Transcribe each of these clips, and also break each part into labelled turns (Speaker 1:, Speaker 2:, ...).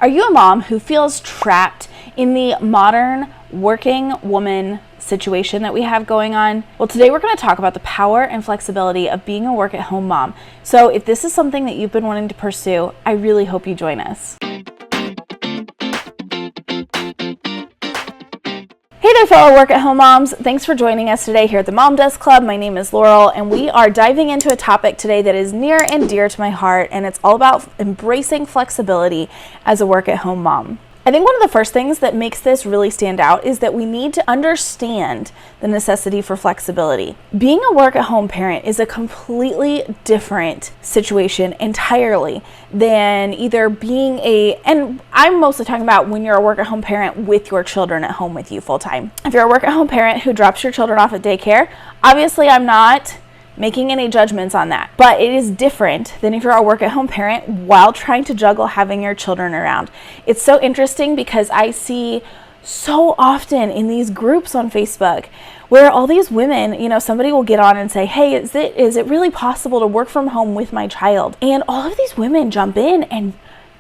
Speaker 1: Are you a mom who feels trapped in the modern working woman situation that we have going on? Well, today we're going to talk about the power and flexibility of being a work-at-home mom. So if this is something that you've been wanting to pursue, I really hope you join us. Hey there, fellow work-at-home moms. Thanks for joining us today here at the Mom Desk Club. My name is Laurel, and we are diving into a topic today that is near and dear to my heart, and it's all about embracing flexibility as a work-at-home mom. I think one of the first things that makes this really stand out is that we need to understand the necessity for flexibility. Being a work-at-home parent is a completely different situation entirely than either being and I'm mostly talking about when you're a work-at-home parent with your children at home with you full-time. If you're a work-at-home parent who drops your children off at daycare, obviously I'm not making any judgments on that. But it is different than if you're a work-at-home parent while trying to juggle having your children around. It's so interesting because I see so often in these groups on Facebook where all these women, somebody will get on and say, hey, is it really possible to work from home with my child? And all of these women jump in and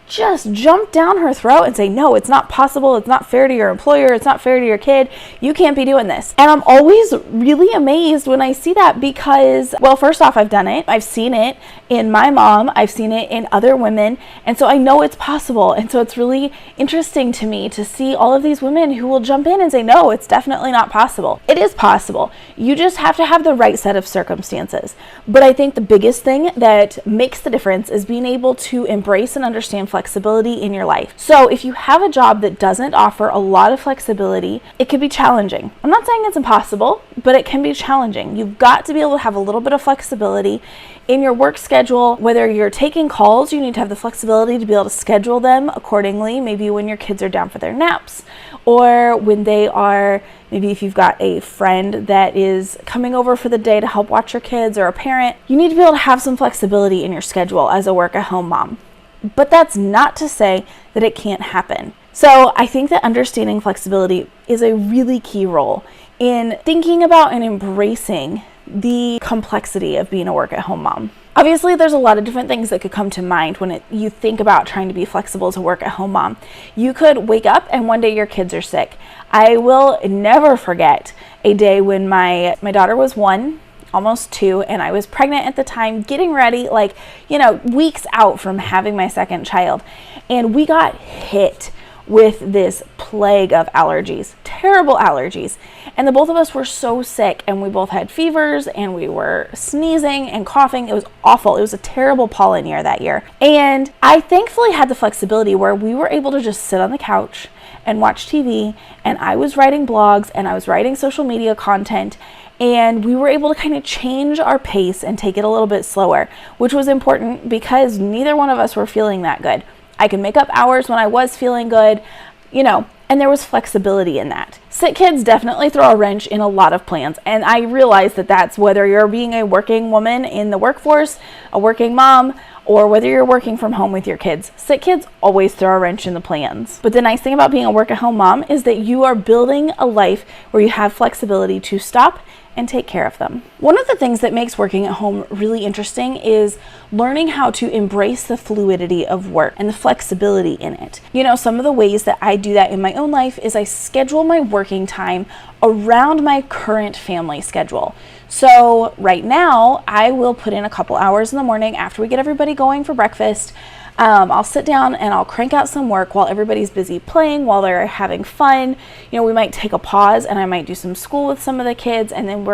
Speaker 1: just jump down her throat and say, no, it's not possible. It's not fair to your employer. It's not fair to your kid. You can't be doing this. And I'm always really amazed when I see that because, well, first off, I've done it. I've seen it in my mom. I've seen it in other women. And so I know it's possible. And so it's really interesting to me to see all of these women who will jump in and say, no, it's definitely not possible. It is possible. You just have to have the right set of circumstances. But I think the biggest thing that makes the difference is being able to embrace and understand flexibility in your life. So if you have a job that doesn't offer a lot of flexibility, it could be challenging. I'm not saying it's impossible, but it can be challenging. You've got to be able to have a little bit of flexibility in your work schedule. Whether you're taking calls, you need to have the flexibility to be able to schedule them accordingly, maybe when your kids are down for their naps, or when they are, maybe if you've got a friend that is coming over for the day to help watch your kids, or a parent, you need to be able to have some flexibility in your schedule as a work-at-home mom. But that's not to say that it can't happen. So I think that understanding flexibility is a really key role in thinking about and embracing the complexity of being a work-at-home mom. Obviously, there's a lot of different things that could come to mind when you think about trying to be flexible as a work-at-home mom. You could wake up and one day your kids are sick. I will never forget a day when my daughter was 1, almost 2, and I was pregnant at the time, getting ready, weeks out from having my second child. And we got hit with this plague of allergies, terrible allergies. And the both of us were so sick, and we both had fevers, and we were sneezing and coughing. It was awful. It was a terrible pollen year that year. And I thankfully had the flexibility where we were able to just sit on the couch and watch TV, and I was writing blogs, and I was writing social media content, and we were able to kind of change our pace and take it a little bit slower, which was important because neither one of us were feeling that good. I could make up hours when I was feeling good, and there was flexibility in that. Sick kids definitely throw a wrench in a lot of plans, and I realize that that's whether you're being a working woman in the workforce, a working mom, or whether you're working from home with your kids. Sick kids always throw a wrench in the plans. But the nice thing about being a work-at-home mom is that you are building a life where you have flexibility to stop and take care of them. One of the things that makes working at home really interesting is learning how to embrace the fluidity of work and the flexibility in it. Some of the ways that I do that in my own life is I schedule my working time around my current family schedule. So right now, I will put in a couple hours in the morning after we get everybody going for breakfast. I'll sit down and I'll crank out some work while everybody's busy playing, while they're having fun. We might take a pause and I might do some school with some of the kids, and then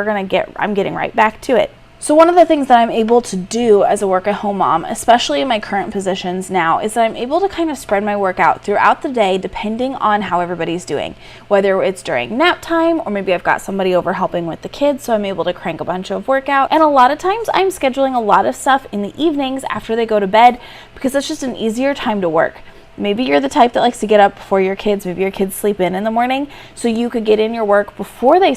Speaker 1: I'm getting right back to it. So one of the things that I'm able to do as a work-at-home mom, especially in my current positions now, is that I'm able to kind of spread my work out throughout the day depending on how everybody's doing. Whether it's during nap time, or maybe I've got somebody over helping with the kids, so I'm able to crank a bunch of work out. And a lot of times I'm scheduling a lot of stuff in the evenings after they go to bed because it's just an easier time to work. Maybe you're the type that likes to get up before your kids. Maybe your kids sleep in the morning, so you could get in your work before they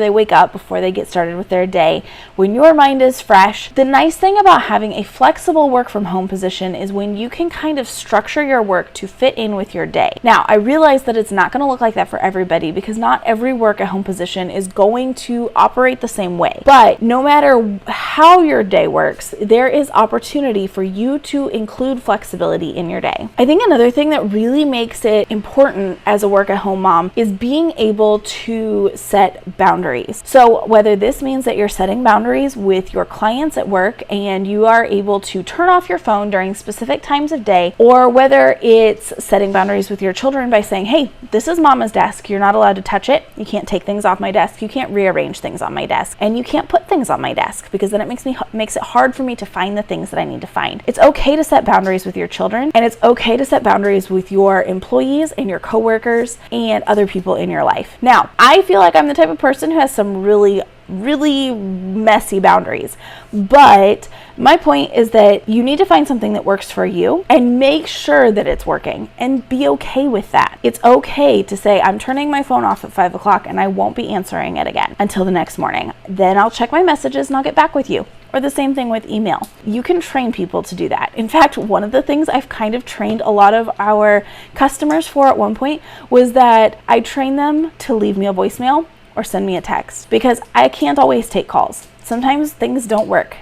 Speaker 1: wake up, before they get started with their day, when your mind is fresh. The nice thing about having a flexible work from home position is when you can kind of structure your work to fit in with your day. Now, I realize that it's not going to look like that for everybody because not every work at home position is going to operate the same way. But no matter how your day works, there is opportunity for you to include flexibility in your day. I think another thing that really makes it important as a work-at-home mom is being able to set boundaries. So whether this means that you're setting boundaries with your clients at work and you are able to turn off your phone during specific times of day, or whether it's setting boundaries with your children by saying, hey, this is mama's desk. You're not allowed to touch it. You can't take things off my desk. You can't rearrange things on my desk. And you can't put things on my desk because then it makes it hard for me to find the things that I need to find. It's okay to set boundaries with your children, and it's okay to set boundaries with your employees and your coworkers and other people in your life. Now, I feel like I'm the type of person who has some really messy boundaries, but my point is that you need to find something that works for you and make sure that it's working and be okay with that. It's okay to say, I'm turning my phone off at 5 o'clock and I won't be answering it again until the next morning. Then I'll check my messages and I'll get back with you. Or the same thing with email. You can train people to do that. In fact, one of the things I've kind of trained a lot of our customers for at one point was that I trained them to leave me a voicemail or send me a text, because I can't always take calls. Sometimes things don't work.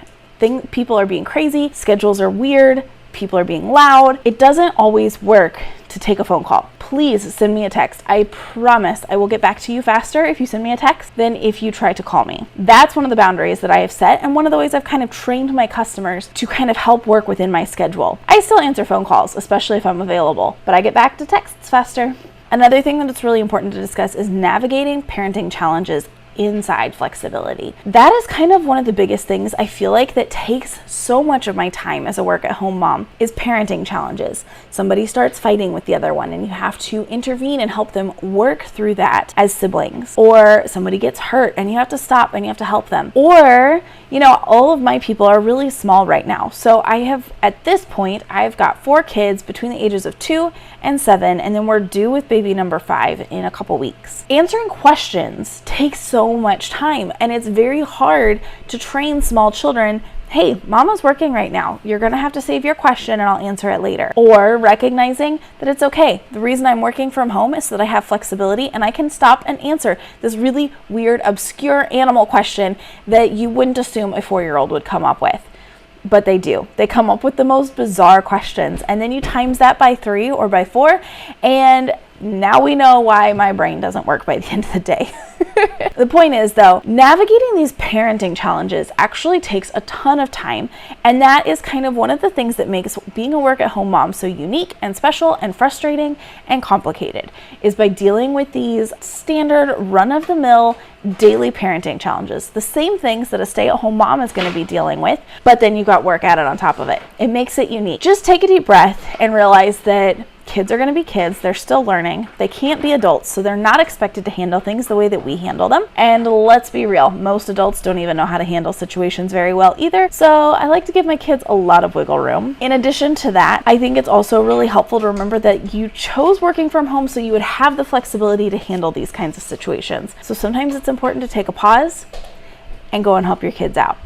Speaker 1: People are being crazy, schedules are weird, people are being loud. It doesn't always work to take a phone call. Please send me a text. I promise I will get back to you faster if you send me a text than if you try to call me. That's one of the boundaries that I have set, and one of the ways I've kind of trained my customers to kind of help work within my schedule. I still answer phone calls, especially if I'm available, but I get back to texts faster. Another thing that it's really important to discuss is navigating parenting challenges inside flexibility. That is kind of one of the biggest things I feel like that takes so much of my time as a work-at-home mom is parenting challenges. Somebody starts fighting with the other one and you have to intervene and help them work through that as siblings. Or somebody gets hurt and you have to stop and you have to help them. Or, all of my people are really small right now. So at this point, I've got 4 kids between the ages of 2 and 7, and then we're due with baby number 5 in a couple weeks. Answering questions takes so much time, and it's very hard to train small children. Hey, mama's working right now. You're going to have to save your question and I'll answer it later. Or recognizing that it's okay. The reason I'm working from home is so that I have flexibility and I can stop and answer this really weird, obscure animal question that you wouldn't assume a 4-year-old would come up with. But they do. They come up with the most bizarre questions. And then you times that by 3 or by 4, and now we know why my brain doesn't work by the end of the day. The point is, though, navigating these parenting challenges actually takes a ton of time, and that is kind of one of the things that makes being a work-at-home mom so unique and special and frustrating and complicated, is by dealing with these standard run-of-the-mill daily parenting challenges. The same things that a stay-at-home mom is going to be dealing with, but then you've got work added on top of it. It makes it unique. Just take a deep breath and realize that kids are going to be kids. They're still learning. They can't be adults, so they're not expected to handle things the way that we handle them. And let's be real, most adults don't even know how to handle situations very well either. So I like to give my kids a lot of wiggle room. In addition to that, I think it's also really helpful to remember that you chose working from home so you would have the flexibility to handle these kinds of situations. So sometimes it's important to take a pause and go and help your kids out.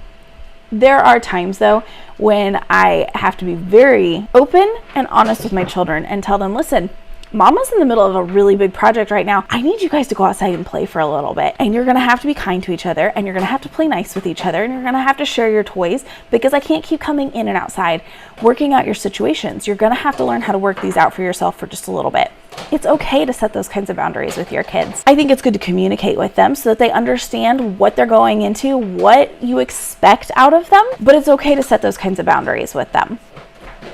Speaker 1: There are times, though, when I have to be very open and honest with my children and tell them, listen, Mama's in the middle of a really big project right now. I need you guys to go outside and play for a little bit. And you're going to have to be kind to each other, and you're going to have to play nice with each other, and you're going to have to share your toys, because I can't keep coming in and outside working out your situations. You're going to have to learn how to work these out for yourself for just a little bit. It's okay to set those kinds of boundaries with your kids. I think it's good to communicate with them so that they understand what they're going into, what you expect out of them, but it's okay to set those kinds of boundaries with them,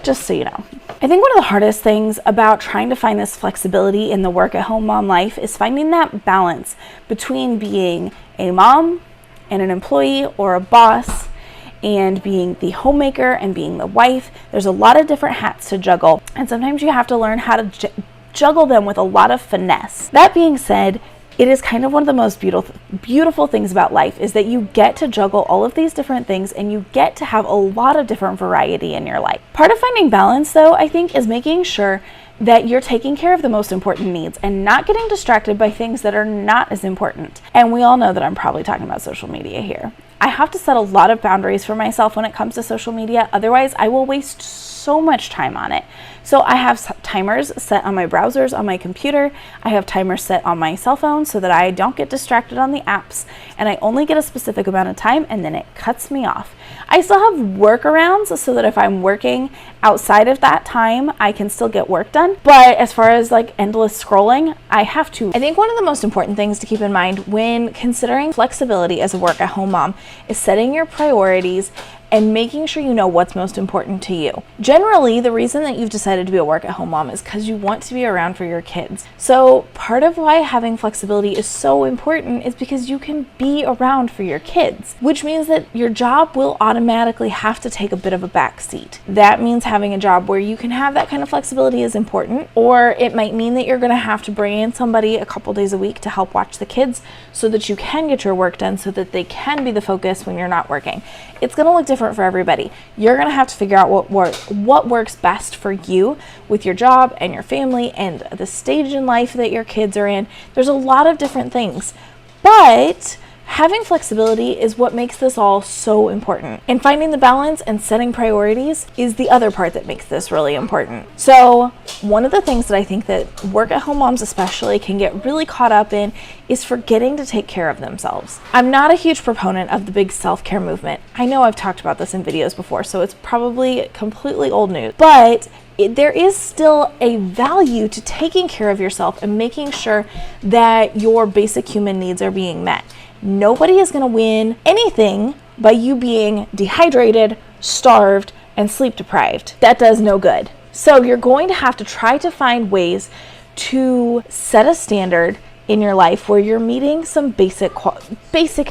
Speaker 1: just so you know. I think one of the hardest things about trying to find this flexibility in the work-at-home mom life is finding that balance between being a mom and an employee or a boss, and being the homemaker and being the wife. There's a lot of different hats to juggle, and sometimes you have to learn how to juggle them with a lot of finesse. That being said, it is kind of one of the most beautiful things about life is that you get to juggle all of these different things and you get to have a lot of different variety in your life. Part of finding balance, though, I think, is making sure that you're taking care of the most important needs and not getting distracted by things that are not as important. And we all know that I'm probably talking about social media here. I have to set a lot of boundaries for myself when it comes to social media. Otherwise, I will waste so much time on it. So I have timers set on my browsers on my computer. I have timers set on my cell phone so that I don't get distracted on the apps, and I only get a specific amount of time, and then it cuts me off. I still have workarounds so that if I'm working outside of that time, I can still get work done. But as far as like endless scrolling, I have to. I think one of the most important things to keep in mind when considering flexibility as a work-at-home mom is setting your priorities and making sure you know what's most important to you. Generally, the reason that you've decided to be a work-at-home mom is because you want to be around for your kids. So part of why having flexibility is so important is because you can be around for your kids, which means that your job will automatically have to take a bit of a back seat. That means having a job where you can have that kind of flexibility is important, or it might mean that you're gonna have to bring in somebody a couple days a week to help watch the kids so that you can get your work done so that they can be the focus when you're not working. It's gonna look different for everybody. You're gonna have to figure out what works best for you with your job and your family and the stage in life that your kids are in. There's a lot of different things, but having flexibility is what makes this all so important. And finding the balance and setting priorities is the other part that makes this really important. So one of the things that I think that work-at-home moms especially can get really caught up in is forgetting to take care of themselves. I'm not a huge proponent of the big self-care movement. I know I've talked about this in videos before, so it's probably completely old news, but there is still a value to taking care of yourself and making sure that your basic human needs are being met. Nobody is going to win anything by you being dehydrated, starved, and sleep deprived. That does no good. So you're going to have to try to find ways to set a standard in your life where you're meeting some basic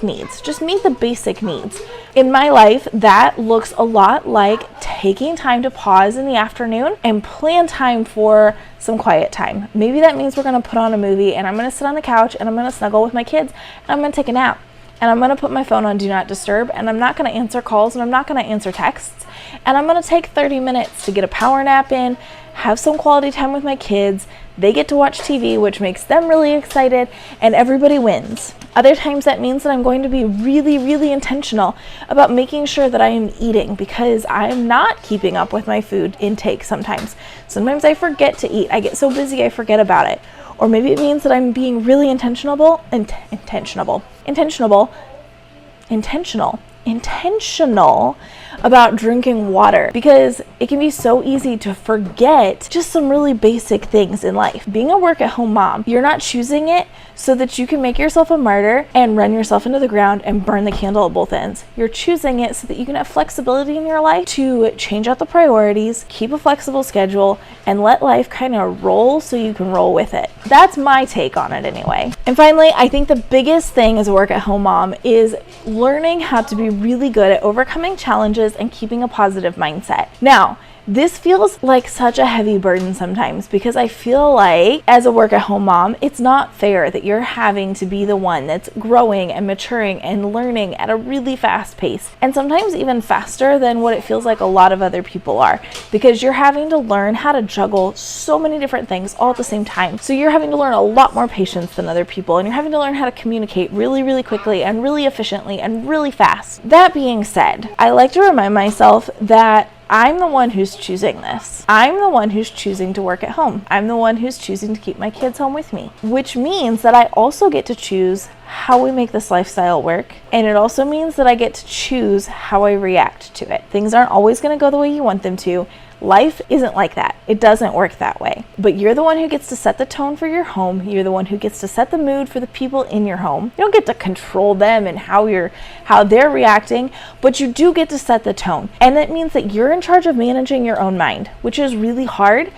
Speaker 1: needs. Just meet the basic needs. In my life, that looks a lot like taking time to pause in the afternoon and plan time for some quiet time. Maybe that means we're going to put on a movie and I'm going to sit on the couch and I'm going to snuggle with my kids and I'm going to take a nap. And I'm going to put my phone on Do Not Disturb, and I'm not going to answer calls, and I'm not going to answer texts. And I'm going to take 30 minutes to get a power nap in, have some quality time with my kids. They get to watch TV, which makes them really excited, and everybody wins. Other times that means that I'm going to be really, really intentional about making sure that I am eating, because I'm not keeping up with my food intake sometimes. Sometimes I forget to eat. I get so busy I forget about it. Or maybe it means that I'm being really intentional about drinking water, because it can be so easy to forget just some really basic things in life. Being a work-at-home mom, you're not choosing it so that you can make yourself a martyr and run yourself into the ground and burn the candle at both ends. You're choosing it so that you can have flexibility in your life to change out the priorities, keep a flexible schedule, and let life kind of roll so you can roll with it. That's my take on it anyway. And finally, I think the biggest thing as a work-at-home mom is learning how to be really good at overcoming challenges and keeping a positive mindset. Now, this feels like such a heavy burden sometimes, because I feel like as a work-at-home mom, it's not fair that you're having to be the one that's growing and maturing and learning at a really fast pace, and sometimes even faster than what it feels like a lot of other people are, because you're having to learn how to juggle so many different things all at the same time. So you're having to learn a lot more patience than other people, and you're having to learn how to communicate really, really quickly and really efficiently and really fast. That being said, I like to remind myself that I'm the one who's choosing this. I'm the one who's choosing to work at home. I'm the one who's choosing to keep my kids home with me, which means that I also get to choose how we make this lifestyle work. And it also means that I get to choose how I react to it. Things aren't always going to go the way you want them to. Life isn't like that. It doesn't work that way. But you're the one who gets to set the tone for your home. You're the one who gets to set the mood for the people in your home. You don't get to control them and how they're reacting, but you do get to set the tone. And that means that you're in charge of managing your own mind, which is really hard.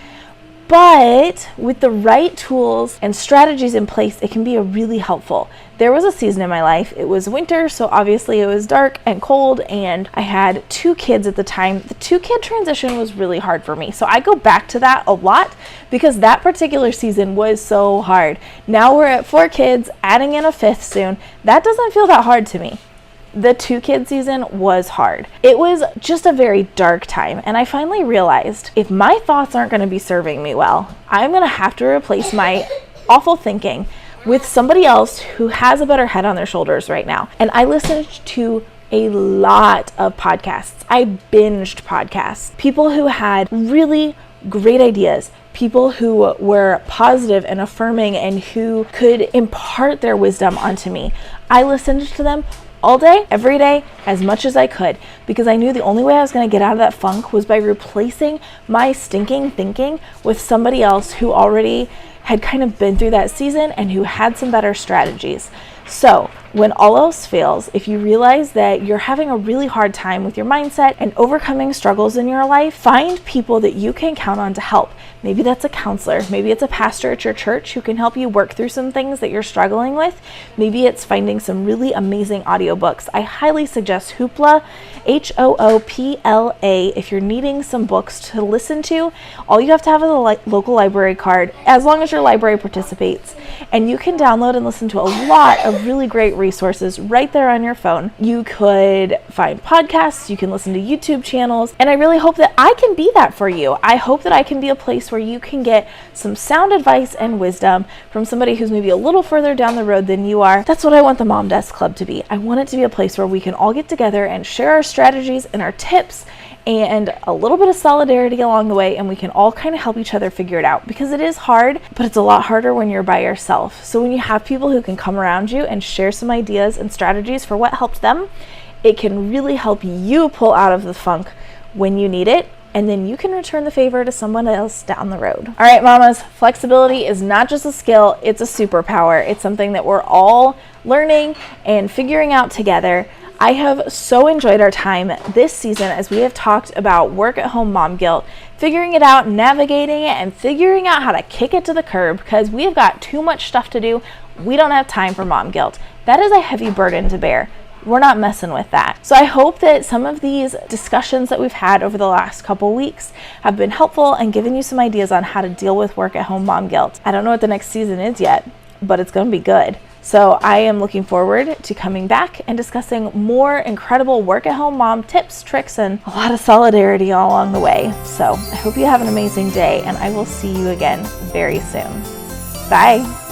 Speaker 1: But with the right tools and strategies in place, it can be really helpful. There was a season in my life, it was winter, so obviously it was dark and cold, and I had 2 kids at the time. The 2-kid transition was really hard for me. So I go back to that a lot because that particular season was so hard. Now we're at 4 kids, adding in a 5th soon. That doesn't feel that hard to me. The 2-kid season was hard. It was just a very dark time, and I finally realized if my thoughts aren't going to be serving me well, I'm going to have to replace my awful thinking with somebody else who has a better head on their shoulders right now. And I listened to a lot of podcasts. I binged podcasts. People who had really great ideas, people who were positive and affirming and who could impart their wisdom onto me. I listened to them all day, every day, as much as I could, because I knew the only way I was going to get out of that funk was by replacing my stinking thinking with somebody else who already had kind of been through that season and who had some better strategies. So when all else fails, if you realize that you're having a really hard time with your mindset and overcoming struggles in your life, find people that you can count on to help. Maybe that's a counselor. Maybe it's a pastor at your church who can help you work through some things that you're struggling with. Maybe it's finding some really amazing audiobooks. I highly suggest Hoopla, Hoopla, if you're needing some books to listen to. All you have to have is a local library card, as long as your library participates. And you can download and listen to a lot of really great resources right there on your phone. You could find podcasts, you can listen to YouTube channels, and I really hope that I can be that for you. I hope that I can be a place where you can get some sound advice and wisdom from somebody who's maybe a little further down the road than you are. That's what I want the Mom Desk Club to be. I want it to be a place where we can all get together and share our strategies and our tips and a little bit of solidarity along the way, and we can all kind of help each other figure it out, because it is hard, but it's a lot harder when you're by yourself. So when you have people who can come around you and share some ideas and strategies for what helped them, it can really help you pull out of the funk when you need it, and then you can return the favor to someone else down the road. All right, mamas, flexibility is not just a skill, it's a superpower. It's something that we're all learning and figuring out together. I have so enjoyed our time this season as we have talked about work-at-home mom guilt, figuring it out, navigating it, and figuring out how to kick it to the curb, because we have got too much stuff to do. We don't have time for mom guilt. That is a heavy burden to bear. We're not messing with that. So I hope that some of these discussions that we've had over the last couple weeks have been helpful and given you some ideas on how to deal with work-at-home mom guilt. I don't know what the next season is yet, but it's going to be good. So I am looking forward to coming back and discussing more incredible work-at-home mom tips, tricks, and a lot of solidarity all along the way. So I hope you have an amazing day, and I will see you again very soon. Bye.